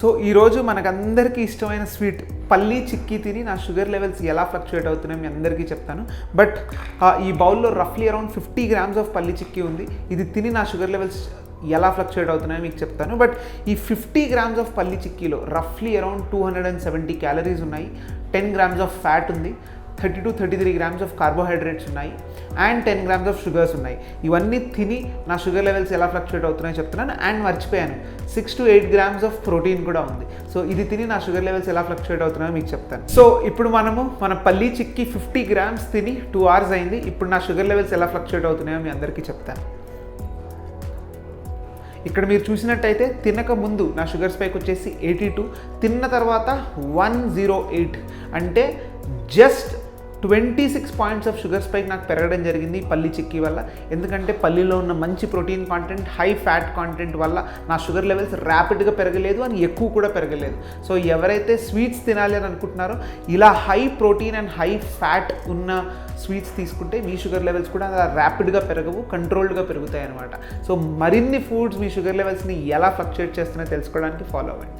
So ఈరోజు మనకందరికీ ఇష్టమైన స్వీట్ పల్లీ చిక్కీ తిని నా షుగర్ లెవెల్స్ ఎలా ఫ్లక్చుయేట్ అవుతున్నాయో మీ అందరికీ చెప్తాను. బట్ ఈ బౌల్లో రఫ్లీ అరౌండ్ 50 grams ఆఫ్ పల్లీ చిక్కీ ఉంది. ఇది తిని నా షుగర్ లెవెల్స్ ఎలా ఫ్లక్చుయేట్ అవుతున్నాయో మీకు చెప్తాను. బట్ ఈ 50 grams ఆఫ్ పల్లీ చిక్కీలో రఫ్లీ అరౌండ్ 270 క్యాలరీస్ ఉన్నాయి, 10 grams ఆఫ్ ఫ్యాట్ ఉంది, 30 to 33 grams ఆఫ్ కార్బోహైడ్రేట్స్ ఉన్నాయి అండ్ 10 grams ఆఫ్ షుగర్స్ ఉన్నాయి. ఇవన్నీ తిని నా షుగర్ లెవెల్స్ ఎలా ఫ్లక్చుయేట్ అవుతున్నాయో చెప్తున్నాను. అండ్ మర్చిపోయాను, 6 to 8 grams ఆఫ్ ప్రోటీన్ కూడా ఉంది. సో ఇది తిని నా షుగర్ లెవెల్స్ ఎలా ఫ్లక్చుయేట్ అవుతున్నాయో మీకు చెప్తాను. సో ఇప్పుడు మన పల్లీ చిక్కీ 50 grams తిని 2 hours అయింది. ఇప్పుడు నా షుగర్ లెవెల్స్ ఎలా ఫ్లక్చుయేట్ అవుతున్నాయో మీ అందరికీ చెప్తాను. ఇక్కడ మీరు చూసినట్టయితే తినక ముందు నా షుగర్ స్పైక్ వచ్చేసి 82, తిన్న తర్వాత 108, అంటే just 26 points of sugar spike నాకు పెరగడం జరిగింది పల్లీ చిక్కీ వల్ల. ఎందుకంటే పల్లీలో ఉన్న మంచి protein content, high fat content వల్ల నా షుగర్ లెవెల్స్ ర్యాపిడ్గా పెరగలేదు అని ఎక్కువ కూడా పెరగలేదు. సో ఎవరైతే స్వీట్స్ తినాలి అని అనుకుంటున్నారో ఇలా high protein and high fat ఉన్న స్వీట్స్ తీసుకుంటే మీ షుగర్ లెవెల్స్ కూడా ర్యాపిడ్గా పెరగవు, కంట్రోల్డ్గా పెరుగుతాయి అన్నమాట. సో మరిన్ని ఫుడ్స్ మీ షుగర్ లెవెల్స్ని ఎలా ఫ్లక్చుయేట్ చేస్తున్నాయో తెలుసుకోవడానికి ఫాలో అవ్వండి.